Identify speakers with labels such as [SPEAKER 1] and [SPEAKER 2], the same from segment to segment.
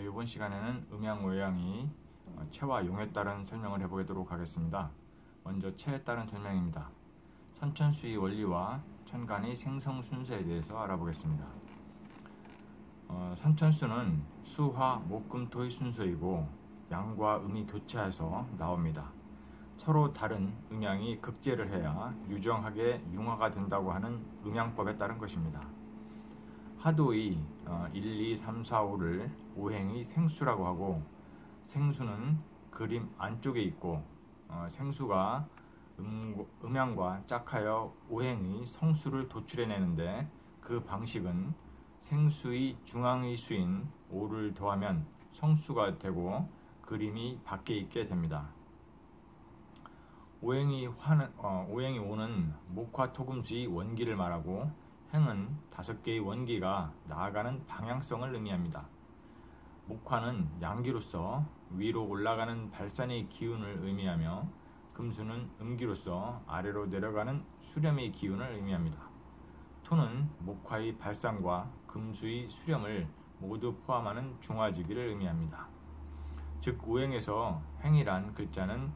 [SPEAKER 1] 이번 시간에는 음양오양이 체와 용에 따른 설명을 해보도록 하겠습니다. 먼저 체에 따른 설명입니다. 선천수의 원리와 천간의 생성 순서에 대해서 알아보겠습니다. 선천수는 수, 화, 목, 금, 토의 순서이고 양과 음이 교차해서 나옵니다. 서로 다른 음양이 극제를 해야 유정하게 융화가 된다고 하는 음양법에 따른 것입니다. 하도의 1, 2, 3, 4, 5를 오행의 생수라고 하고, 생수는 그림 안쪽에 있고 생수가 음양과 짝하여 오행의 성수를 도출해내는데, 그 방식은 생수의 중앙의 수인 5를 더하면 성수가 되고 그림이 밖에 있게 됩니다. 오행이 5는 목화토금수의 원기를 말하고, 행은 5개의 원기가 나아가는 방향성을 의미합니다. 목화는 양기로서 위로 올라가는 발산의 기운을 의미하며, 금수는 음기로서 아래로 내려가는 수렴의 기운을 의미합니다. 토는 목화의 발산과 금수의 수렴을 모두 포함하는 중화지기를 의미합니다. 즉 오행에서 행이란 글자는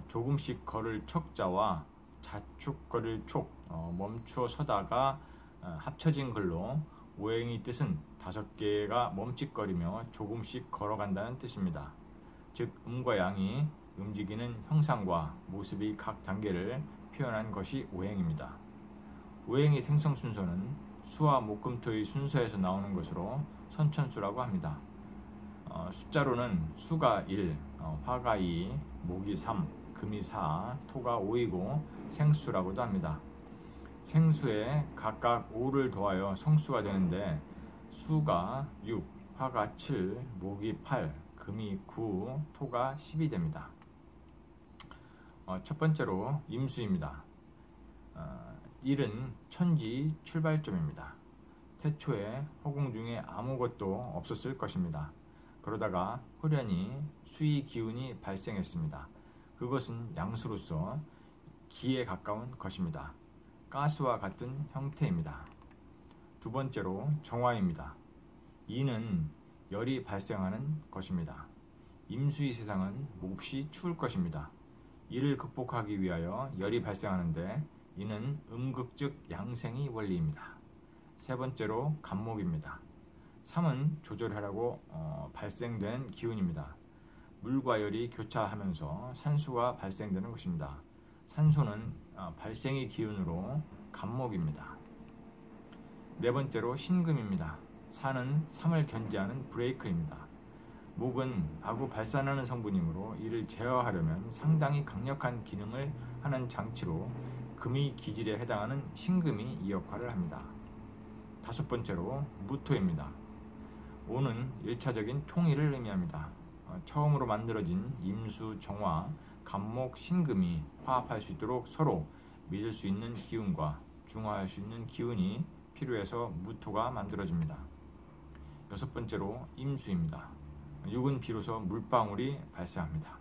[SPEAKER 1] 조금씩 걸을 척자와 자축 걸을 촉, 멈추어 서다가 합쳐진 글로, 오행의 뜻은 5개가 멈칫거리며 조금씩 걸어간다는 뜻입니다. 즉 음과 양이 움직이는 형상과 모습의 각 단계를 표현한 것이 오행입니다. 오행의 생성 순서는 수와 목금토의 순서에서 나오는 것으로 선천수라고 합니다. 숫자로는 수가 1, 화가 2, 목이 3, 금이 4, 토가 5이고 생수라고도 합니다. 생수에 각각 5를 더하여 성수가 되는데, 수가 6, 화가 7, 목이 8, 금이 9, 토가 10이 됩니다. 첫 번째로 임수입니다. 1은 천지 출발점입니다. 태초에 허공 중에 아무것도 없었을 것입니다. 그러다가 호련히 수의 기운이 발생했습니다. 그것은 양수로서 기에 가까운 것입니다. 가스와 같은 형태입니다. 두 번째로 정화입니다. 이는 열이 발생하는 것입니다. 임수의 세상은 몹시 추울 것입니다. 이를 극복하기 위하여 열이 발생하는데, 이는 음극즉 양생의 원리입니다. 세 번째로 간목입니다. 3은 조절하라고 발생된 기운입니다. 물과 열이 교차하면서 산소가 발생되는 것입니다. 산소는 발생의 기운으로 간목입니다. 네 번째로 신금입니다. 산은 3을 견제하는 브레이크입니다. 목은 마구 발산하는 성분이므로 이를 제어하려면 상당히 강력한 기능을 하는 장치로 금의 기질에 해당하는 신금이 이 역할을 합니다. 다섯 번째로 무토입니다. 오는 1차적인 통일을 의미합니다. 처음으로 만들어진 임수, 정화, 간목, 신금이 화합할 수 있도록 서로 믿을 수 있는 기운과 중화할 수 있는 기운이 필요해서 무토가 만들어집니다. 여섯 번째로 임수입니다. 6은 비로소 물방울이 발생합니다.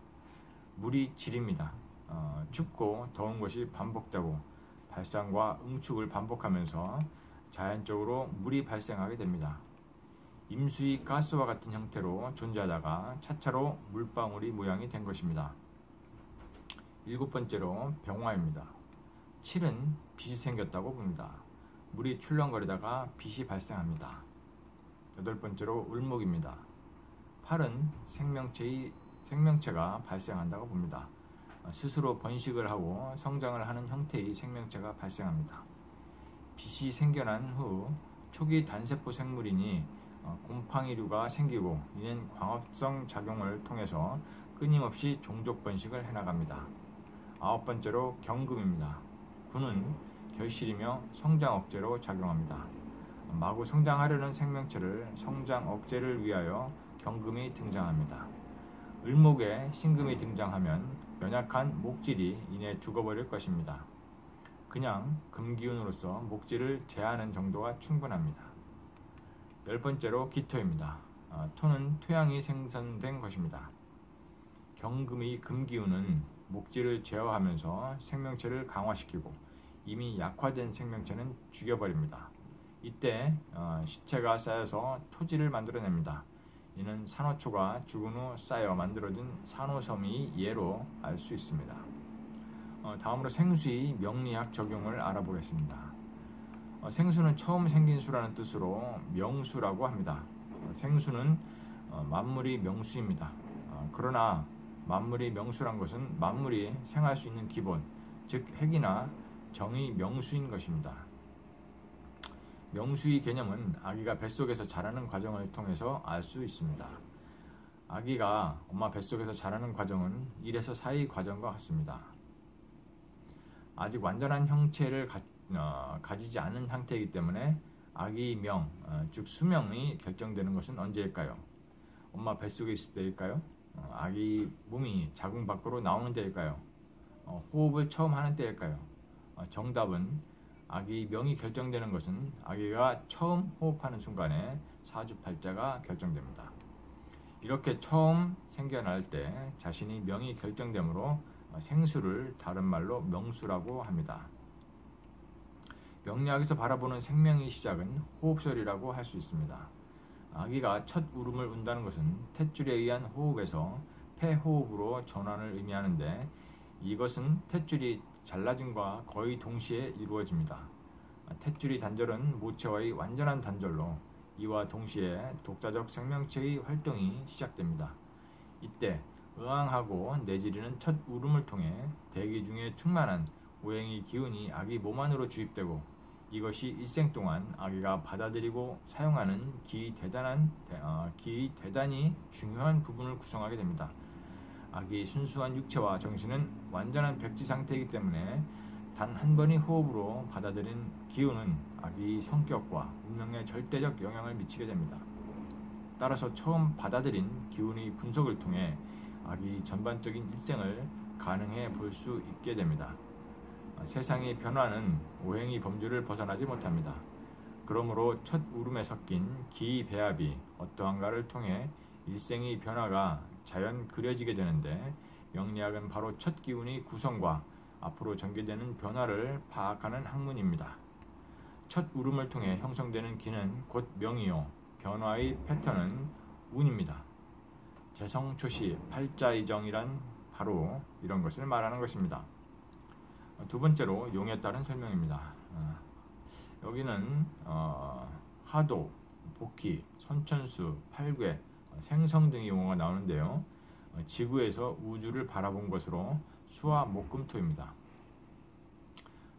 [SPEAKER 1] 물이 질입니다. 춥고 더운 것이 반복되고 발산과 응축을 반복하면서 자연적으로 물이 발생하게 됩니다. 임수의 가스와 같은 형태로 존재하다가 차차로 물방울이 모양이 된 것입니다. 일곱 번째로 병화입니다. 7은 빛이 생겼다고 봅니다. 물이 출렁거리다가 빛이 발생합니다. 여덟 번째로 을목입니다. 8은 생명체가 발생한다고 봅니다. 스스로 번식을 하고 성장을 하는 형태의 생명체가 발생합니다. 빛이 생겨난 후 초기 단세포 생물이니 곰팡이류가 생기고, 이는 광합성 작용을 통해서 끊임없이 종족 번식을 해나갑니다. 아홉 번째로 경금입니다. 9는 결실이며 성장 억제로 작용합니다. 마구 성장하려는 생명체를 성장 억제를 위하여 경금이 등장합니다. 을목에 신금이 등장하면 연약한 목질이 이내 죽어버릴 것입니다. 그냥 금기운으로서 목질을 제하는 정도가 충분합니다. 열 번째로 기토입니다. 토는 토양이 생성된 것입니다. 경금의 금기운은 목질을 제어하면서 생명체를 강화시키고, 이미 약화된 생명체는 죽여버립니다. 이때 시체가 쌓여서 토지를 만들어냅니다. 이는 산호초가 죽은 후 쌓여 만들어진 산호섬이 예로 알 수 있습니다. 다음으로 생수의 명리학 적용을 알아보겠습니다. 생수는 처음 생긴 수라는 뜻으로 명수라고 합니다. 생수는 만물이 명수입니다. 그러나 만물이 명수란 것은 만물이 생할 수 있는 기본, 즉 핵이나 정의 명수인 것입니다. 명수의 개념은 아기가 뱃속에서 자라는 과정을 통해서 알 수 있습니다. 아기가 엄마 뱃속에서 자라는 과정은 1에서 4의 과정과 같습니다. 아직 완전한 형체를 가지지 않은 상태이기 때문에 아기 명, 즉 수명이 결정되는 것은 언제일까요? 엄마 뱃속에 있을 때일까요? 아기 몸이 자궁 밖으로 나오는 때일까요? 호흡을 처음 하는 때일까요? 정답은 아기 명이 결정되는 것은 아기가 처음 호흡하는 순간에 사주팔자가 결정됩니다. 이렇게 처음 생겨날 때 자신이 명이 결정되므로 생수를 다른 말로 명수라고 합니다. 명리학에서 바라보는 생명의 시작은 호흡설이라고 할 수 있습니다. 아기가 첫 울음을 운다는 것은 탯줄에 의한 호흡에서 폐호흡으로 전환을 의미하는데 이것은 탯줄이 잘라짐과 거의 동시에 이루어집니다. 탯줄이 단절은 모체와의 완전한 단절로 이와 동시에 독자적 생명체의 활동이 시작됩니다. 이때 의항하고 내지르는 첫 울음을 통해 대기 중에 충만한 오행의 기운이 아기 몸 안으로 주입되고 이것이 일생 동안 아기가 받아들이고 사용하는 기의 대단히 중요한 부분을 구성하게 됩니다. 아기의 순수한 육체와 정신은 완전한 백지 상태이기 때문에 단 한 번의 호흡으로 받아들인 기운은 아기의 성격과 운명에 절대적 영향을 미치게 됩니다. 따라서 처음 받아들인 기운의 분석을 통해 아기의 전반적인 일생을 가능해 볼 수 있게 됩니다. 세상의 변화는 오행의 범주를 벗어나지 못합니다. 그러므로 첫 울음에 섞인 기의 배합이 어떠한가를 통해 일생의 변화가 자연 그려지게 되는데 명리학은 바로 첫 기운의 구성과 앞으로 전개되는 변화를 파악하는 학문입니다. 첫 울음을 통해 형성되는 기는 곧 명이요 변화의 패턴은 운입니다. 재성초시 팔자이정이란 바로 이런 것을 말하는 것입니다. 두 번째로 용에 따른 설명입니다. 여기는 하도, 복희, 선천수, 팔괘, 생성 등의 용어가 나오는데요. 지구에서 우주를 바라본 것으로 수화, 목금토입니다.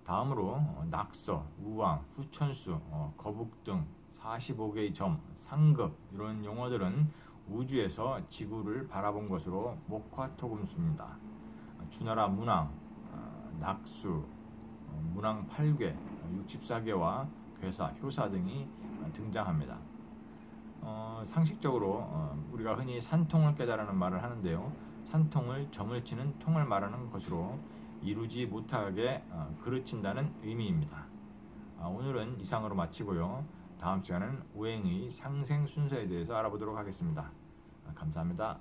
[SPEAKER 1] 다음으로 낙서, 우왕, 후천수, 거북 등 45개의 점, 상급 이런 용어들은 우주에서 지구를 바라본 것으로 목화토금수입니다. 주나라 문왕, 낙수, 문왕 8궤, 64개와 괴사, 효사 등이 등장합니다. 상식적으로 우리가 흔히 산통을 깨달으는 말을 하는데요. 산통을 점을 치는 통을 말하는 것으로 이루지 못하게 그르친다는 의미입니다. 오늘은 이상으로 마치고요. 다음 시간은 오행의 상생 순서에 대해서 알아보도록 하겠습니다. 감사합니다.